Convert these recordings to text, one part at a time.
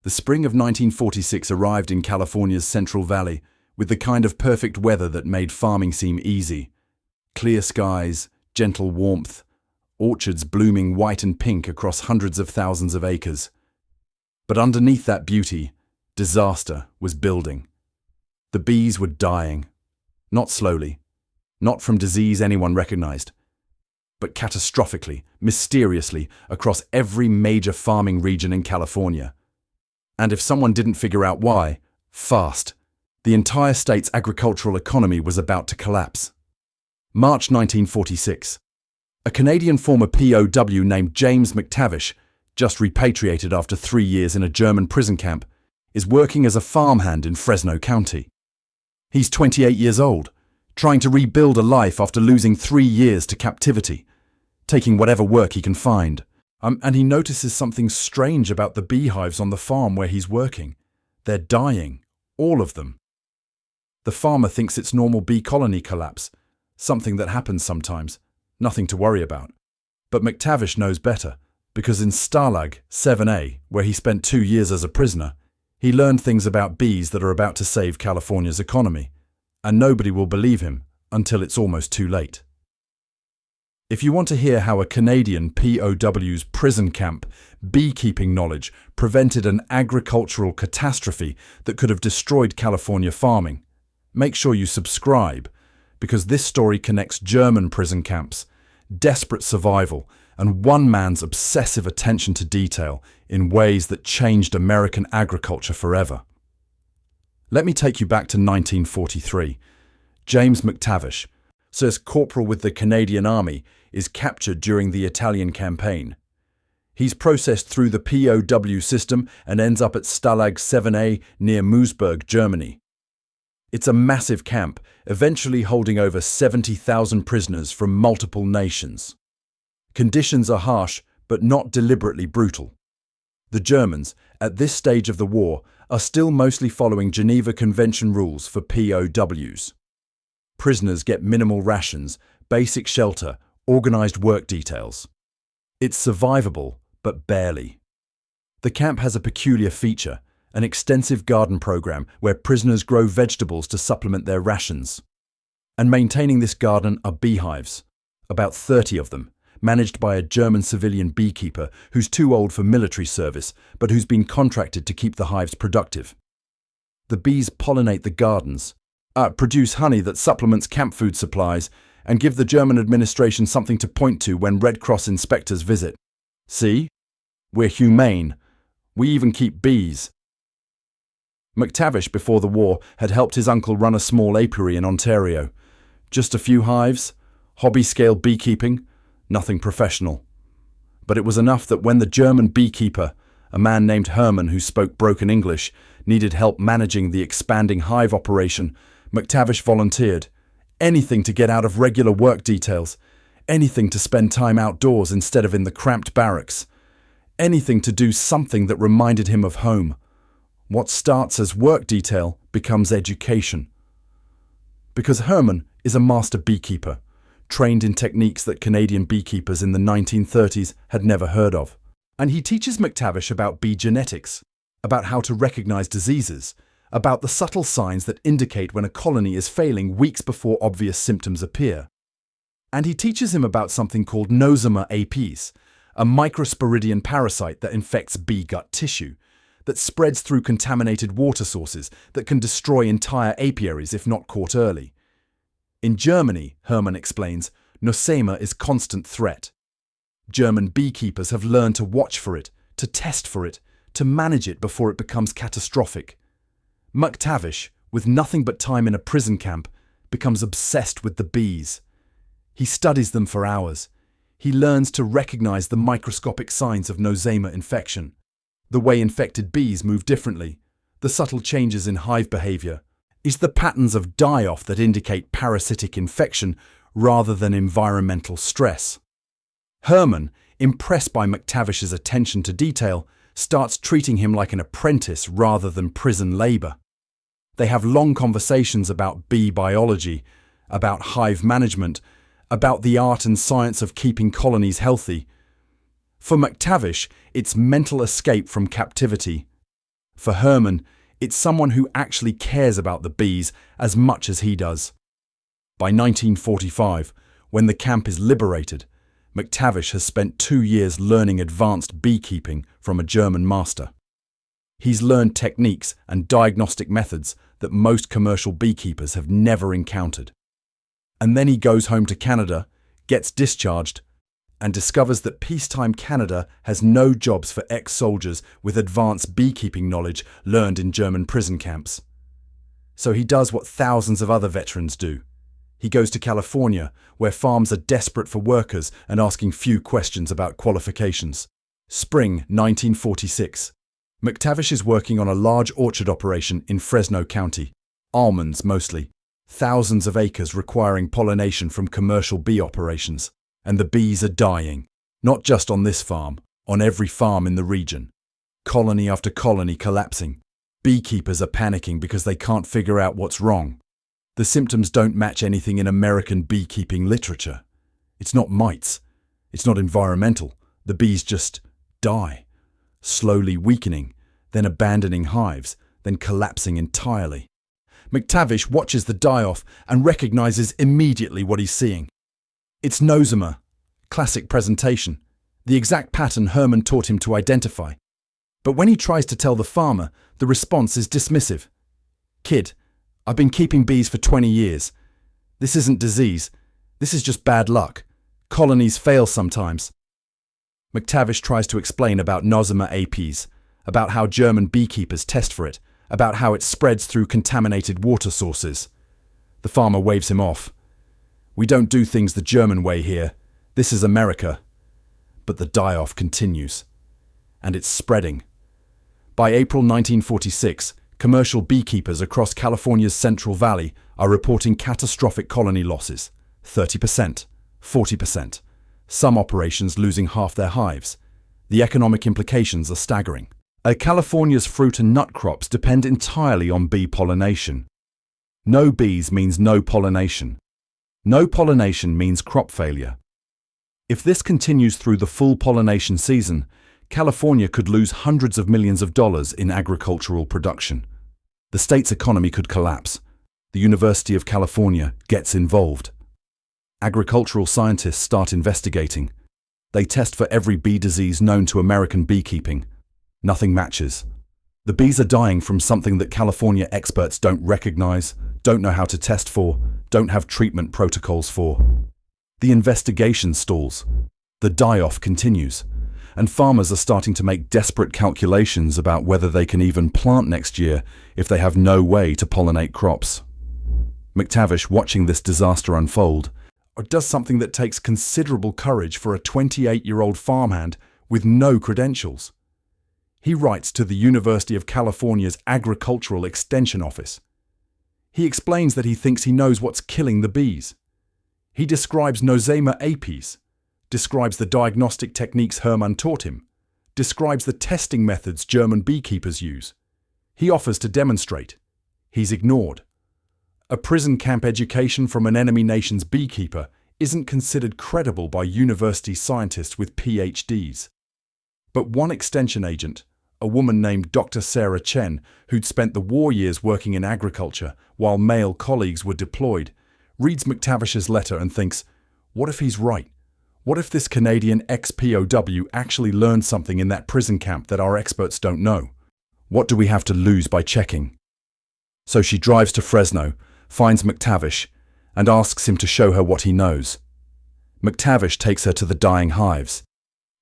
The spring of 1946 arrived in California's Central Valley with the kind of perfect weather that made farming seem easy. Clear skies, gentle warmth, orchards blooming white and pink across hundreds of thousands of acres. But underneath that beauty, disaster was building. The bees were dying. Not slowly, not from disease anyone recognized, but catastrophically, mysteriously, across every major farming region in California. And if someone didn't figure out why, fast. The entire state's agricultural economy was about to collapse. March 1946. A Canadian former POW named James McTavish, just repatriated after 3 years in a German prison camp, is working as a farmhand in Fresno County. He's 28 years old, trying to rebuild a life after losing 3 years to captivity, taking whatever work he can find. And he notices something strange about the beehives on the farm where he's working. They're dying, all of them. The farmer thinks it's normal bee colony collapse, something that happens sometimes, nothing to worry about. But McTavish knows better, because in Stalag 7A, where he spent 2 years as a prisoner, he learned things about bees that are about to save California's economy. And nobody will believe him until it's almost too late. If you want to hear how a Canadian POW's prison camp beekeeping knowledge prevented an agricultural catastrophe that could have destroyed California farming, make sure you subscribe, because this story connects German prison camps, desperate survival, and one man's obsessive attention to detail in ways that changed American agriculture forever. Let me take you back to 1943. James McTavish, Sir Corporal with the Canadian Army, is captured during the Italian campaign. He's processed through the POW system and ends up at Stalag 7A near Moosburg, Germany. It's a massive camp, eventually holding over 70,000 prisoners from multiple nations. Conditions are harsh, but not deliberately brutal. The Germans, at this stage of the war, are still mostly following Geneva Convention rules for POWs. Prisoners get minimal rations, basic shelter, organized work details. It's survivable, but barely. The camp has a peculiar feature, an extensive garden program where prisoners grow vegetables to supplement their rations. And maintaining this garden are beehives, about 30 of them, managed by a German civilian beekeeper who's too old for military service, but who's been contracted to keep the hives productive. The bees pollinate the gardens, produce honey that supplements camp food supplies, and give the German administration something to point to when Red Cross inspectors visit. See? We're humane. We even keep bees. McTavish, before the war, had helped his uncle run a small apiary in Ontario. Just a few hives, hobby-scale beekeeping, nothing professional. But it was enough that when the German beekeeper, a man named Herman who spoke broken English, needed help managing the expanding hive operation, McTavish volunteered. Anything to get out of regular work details. Anything to spend time outdoors instead of in the cramped barracks. Anything to do something that reminded him of home. What starts as work detail becomes education. Because Herman is a master beekeeper, trained in techniques that Canadian beekeepers in the 1930s had never heard of. And he teaches McTavish about bee genetics, about how to recognize diseases, about the subtle signs that indicate when a colony is failing weeks before obvious symptoms appear. And he teaches him about something called Nosema apis, a microsporidian parasite that infects bee gut tissue, that spreads through contaminated water sources that can destroy entire apiaries if not caught early. In Germany, Herman explains, Nosema is constant threat. German beekeepers have learned to watch for it, to test for it, to manage it before it becomes catastrophic. McTavish, with nothing but time in a prison camp, becomes obsessed with the bees. He studies them for hours. He learns to recognize the microscopic signs of Nosema infection, the way infected bees move differently, the subtle changes in hive behavior, is the patterns of die-off that indicate parasitic infection rather than environmental stress. Herman, impressed by McTavish's attention to detail, starts treating him like an apprentice rather than prison labor. They have long conversations about bee biology, about hive management, about the art and science of keeping colonies healthy. For McTavish, it's mental escape from captivity, For Herman, it's someone who actually cares about the bees as much as he does. By 1945, when the camp is liberated, McTavish has spent 2 years learning advanced beekeeping from a German master. He's learned techniques and diagnostic methods that most commercial beekeepers have never encountered. And then he goes home to Canada, gets discharged, and discovers that peacetime Canada has no jobs for ex-soldiers with advanced beekeeping knowledge learned in German prison camps. So he does what thousands of other veterans do. He goes to California, where farms are desperate for workers and asking few questions about qualifications. Spring 1946. McTavish is working on a large orchard operation in Fresno County. Almonds mostly. Thousands of acres requiring pollination from commercial bee operations. And the bees are dying. Not just on this farm, on every farm in the region. Colony after colony collapsing. Beekeepers are panicking because they can't figure out what's wrong. The symptoms don't match anything in American beekeeping literature. It's not mites. It's not environmental. The bees just die. Slowly weakening, then abandoning hives, then collapsing entirely. McTavish watches the die-off and recognizes immediately what he's seeing. It's nosema, classic presentation, the exact pattern Herman taught him to identify. But when he tries to tell the farmer, the response is dismissive. Kid, I've been keeping bees for 20 years. This isn't disease. This is just bad luck. Colonies fail sometimes. McTavish tries to explain about Nosema apis, about how German beekeepers test for it, about how it spreads through contaminated water sources. The farmer waves him off. We don't do things the German way here. This is America. But the die-off continues. And it's spreading. By April 1946, commercial beekeepers across California's Central Valley are reporting catastrophic colony losses. 30%, 40%. Some operations losing half their hives. The economic implications are staggering. California's fruit and nut crops depend entirely on bee pollination. No bees means no pollination. No pollination means crop failure. If this continues through the full pollination season, California could lose hundreds of millions of dollars in agricultural production. The state's economy could collapse. The University of California gets involved. Agricultural scientists start investigating. They test for every bee disease known to American beekeeping. Nothing matches. The bees are dying from something that California experts don't recognize, don't know how to test for, don't have treatment protocols for. The investigation stalls. The die-off continues. And farmers are starting to make desperate calculations about whether they can even plant next year if they have no way to pollinate crops. McTavish, watching this disaster unfold, does something that takes considerable courage for a 28-year-old farmhand with no credentials. He writes to the University of California's Agricultural Extension Office. He explains that he thinks he knows what's killing the bees. He describes Nosema apis, describes the diagnostic techniques Herman taught him, describes the testing methods German beekeepers use. He offers to demonstrate. He's ignored. A prison camp education from an enemy nation's beekeeper isn't considered credible by university scientists with PhDs. But one extension agent, a woman named Dr. Sarah Chen, who'd spent the war years working in agriculture while male colleagues were deployed, reads McTavish's letter and thinks, what if he's right? What if this Canadian ex-POW actually learned something in that prison camp that our experts don't know? What do we have to lose by checking? So she drives to Fresno, finds McTavish, and asks him to show her what he knows. McTavish takes her to the dying hives.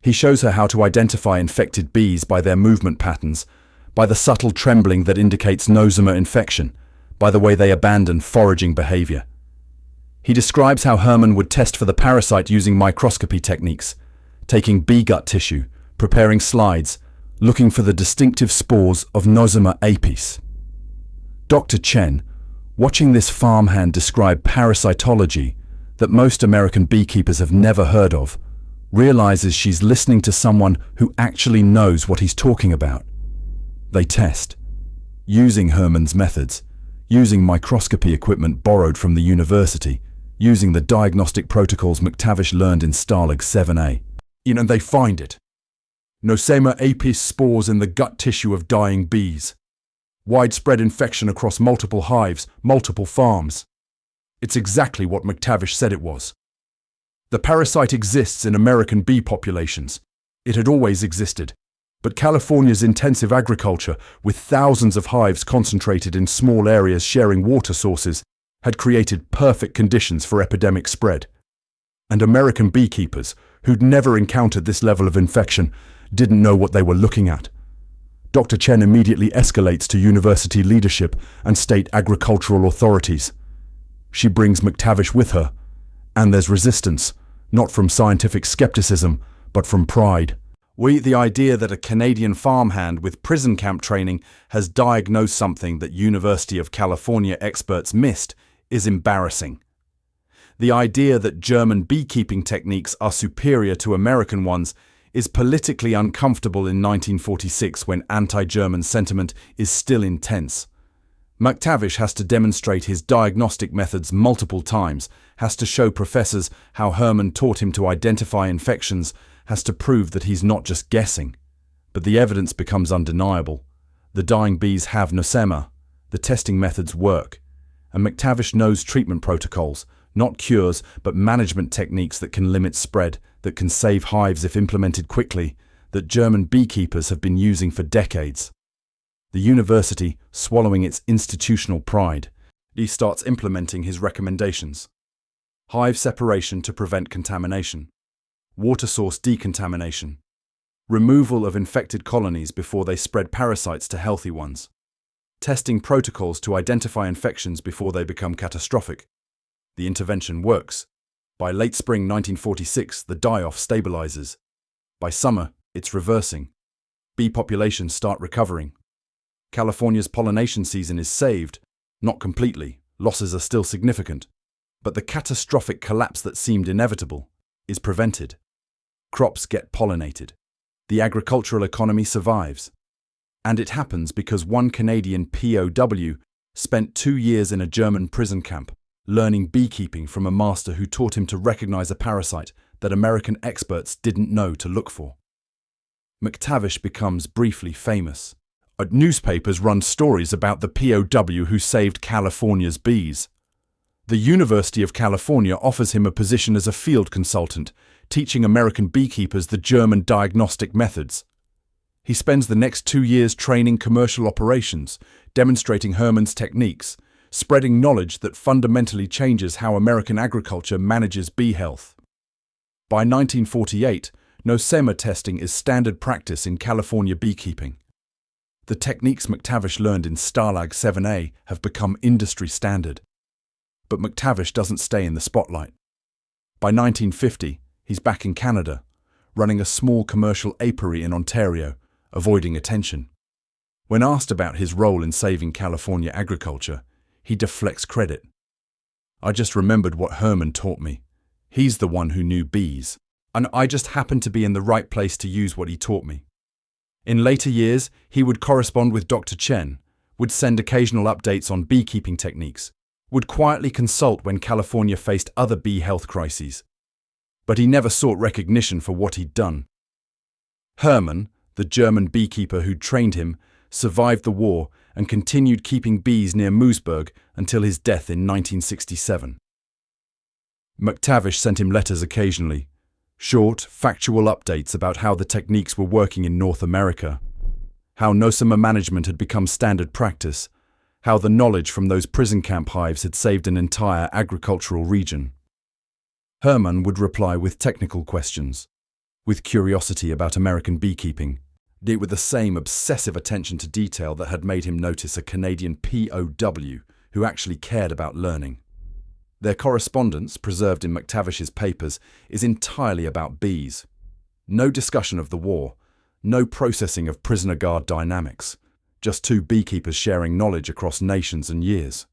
He shows her how to identify infected bees by their movement patterns, by the subtle trembling that indicates nosema infection, by the way they abandon foraging behavior. He describes how Herman would test for the parasite using microscopy techniques, taking bee gut tissue, preparing slides, looking for the distinctive spores of Nosema apis. Dr. Chen, watching this farmhand describe parasitology that most American beekeepers have never heard of, realizes she's listening to someone who actually knows what he's talking about. They test, using Herman's methods, using microscopy equipment borrowed from the university, using the diagnostic protocols McTavish learned in Stalag 7A. They find it. Nosema apis spores in the gut tissue of dying bees. Widespread infection across multiple hives, multiple farms. It's exactly what McTavish said it was. The parasite exists in American bee populations. It had always existed. But California's intensive agriculture, with thousands of hives concentrated in small areas sharing water sources, had created perfect conditions for epidemic spread. And American beekeepers, who'd never encountered this level of infection, didn't know what they were looking at. Dr. Chen immediately escalates to university leadership and state agricultural authorities. She brings McTavish with her, and there's resistance, not from scientific skepticism, but from pride. The idea that a Canadian farmhand with prison camp training has diagnosed something that University of California experts missed is embarrassing. The idea that German beekeeping techniques are superior to American ones is politically uncomfortable in 1946 when anti-German sentiment is still intense. McTavish has to demonstrate his diagnostic methods multiple times, has to show professors how Herman taught him to identify infections, has to prove that he's not just guessing. But the evidence becomes undeniable. The dying bees have nosema. The testing methods work. And McTavish knows treatment protocols, not cures, but management techniques that can limit spread, that can save hives if implemented quickly, that German beekeepers have been using for decades. The university, swallowing its institutional pride, he starts implementing his recommendations. Hive separation to prevent contamination. Water source decontamination. Removal of infected colonies before they spread parasites to healthy ones. Testing protocols to identify infections before they become catastrophic. The intervention works. By late spring 1946, the die-off stabilizes. By summer, it's reversing. Bee populations start recovering. California's pollination season is saved, not completely, losses are still significant, but the catastrophic collapse that seemed inevitable is prevented. Crops get pollinated. The agricultural economy survives. And it happens because one Canadian POW spent 2 years in a German prison camp, learning beekeeping from a master who taught him to recognize a parasite that American experts didn't know to look for. McTavish becomes briefly famous. Newspapers run stories about the POW who saved California's bees. The University of California offers him a position as a field consultant, teaching American beekeepers the German diagnostic methods. He spends the next 2 years training commercial operations, demonstrating Herman's techniques, spreading knowledge that fundamentally changes how American agriculture manages bee health. By 1948, nosema testing is standard practice in California beekeeping. The techniques McTavish learned in Stalag 7A have become industry standard. But McTavish doesn't stay in the spotlight. By 1950, he's back in Canada, running a small commercial apiary in Ontario, avoiding attention. When asked about his role in saving California agriculture, he deflects credit. "I just remembered what Herman taught me. He's the one who knew bees, and I just happened to be in the right place to use what he taught me." In later years, he would correspond with Dr. Chen, would send occasional updates on beekeeping techniques, would quietly consult when California faced other bee health crises. But he never sought recognition for what he'd done. Herman, the German beekeeper who'd trained him, survived the war and continued keeping bees near Moosburg until his death in 1967. McTavish sent him letters occasionally, short, factual updates about how the techniques were working in North America, how nosema management had become standard practice, how the knowledge from those prison camp hives had saved an entire agricultural region. Herman would reply with technical questions, with curiosity about American beekeeping, with the same obsessive attention to detail that had made him notice a Canadian POW who actually cared about learning. Their correspondence, preserved in McTavish's papers, is entirely about bees. No discussion of the war, no processing of prisoner-guard dynamics, just two beekeepers sharing knowledge across nations and years.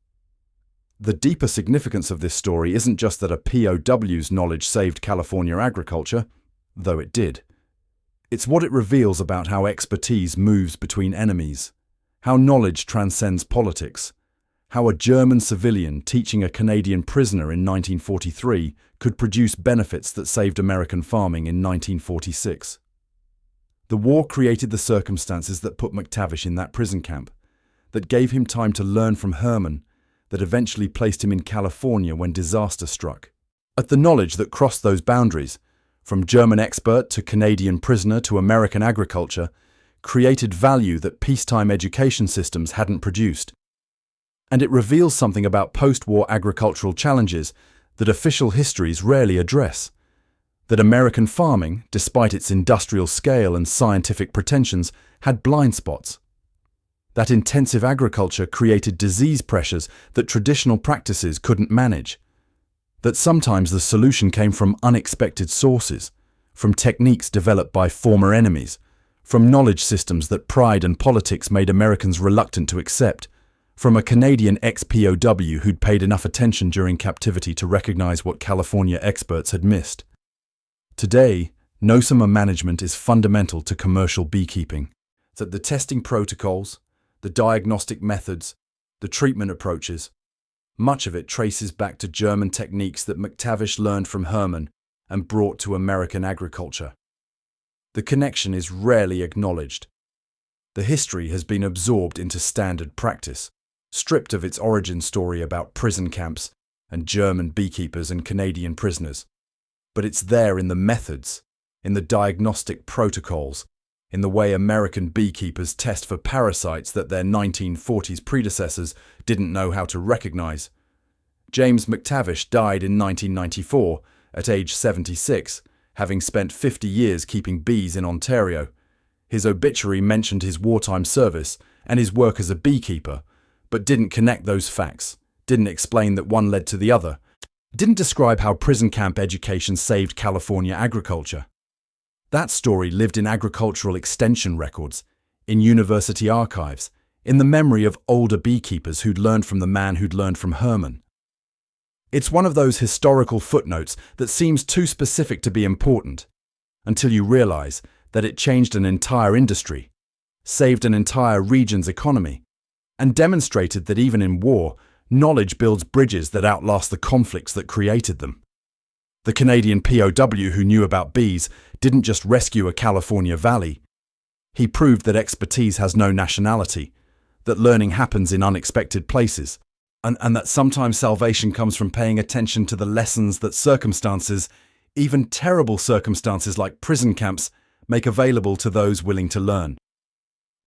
The deeper significance of this story isn't just that a POW's knowledge saved California agriculture, though it did. It's what it reveals about how expertise moves between enemies, how knowledge transcends politics, how a German civilian teaching a Canadian prisoner in 1943 could produce benefits that saved American farming in 1946. The war created the circumstances that put McTavish in that prison camp, that gave him time to learn from Herman, that eventually placed him in California when disaster struck. At the knowledge that crossed those boundaries, from German expert to Canadian prisoner to American agriculture, created value that peacetime education systems hadn't produced. And it reveals something about post-war agricultural challenges that official histories rarely address. That American farming, despite its industrial scale and scientific pretensions, had blind spots. That intensive agriculture created disease pressures that traditional practices couldn't manage. That sometimes the solution came from unexpected sources, from techniques developed by former enemies, from knowledge systems that pride and politics made Americans reluctant to accept, from a Canadian ex-POW who'd paid enough attention during captivity to recognize what California experts had missed. Today, no-summer management is fundamental to commercial beekeeping. That the testing protocols, the diagnostic methods, the treatment approaches, much of it traces back to German techniques that McTavish learned from Herman and brought to American agriculture. The connection is rarely acknowledged. The history has been absorbed into standard practice, stripped of its origin story about prison camps and German beekeepers and Canadian prisoners. But it's there in the methods, in the diagnostic protocols, in the way American beekeepers test for parasites that their 1940s predecessors didn't know how to recognize. James McTavish died in 1994 at age 76, having spent 50 years keeping bees in Ontario. His obituary mentioned his wartime service and his work as a beekeeper, but didn't connect those facts, didn't explain that one led to the other, didn't describe how prison camp education saved California agriculture. That story lived in agricultural extension records, in university archives, in the memory of older beekeepers who'd learned from the man who'd learned from Herman. It's one of those historical footnotes that seems too specific to be important, until you realize that it changed an entire industry, saved an entire region's economy, and demonstrated that even in war, knowledge builds bridges that outlast the conflicts that created them. The Canadian POW who knew about bees didn't just rescue a California valley. He proved that expertise has no nationality, that learning happens in unexpected places, and that sometimes salvation comes from paying attention to the lessons that circumstances, even terrible circumstances like prison camps, make available to those willing to learn.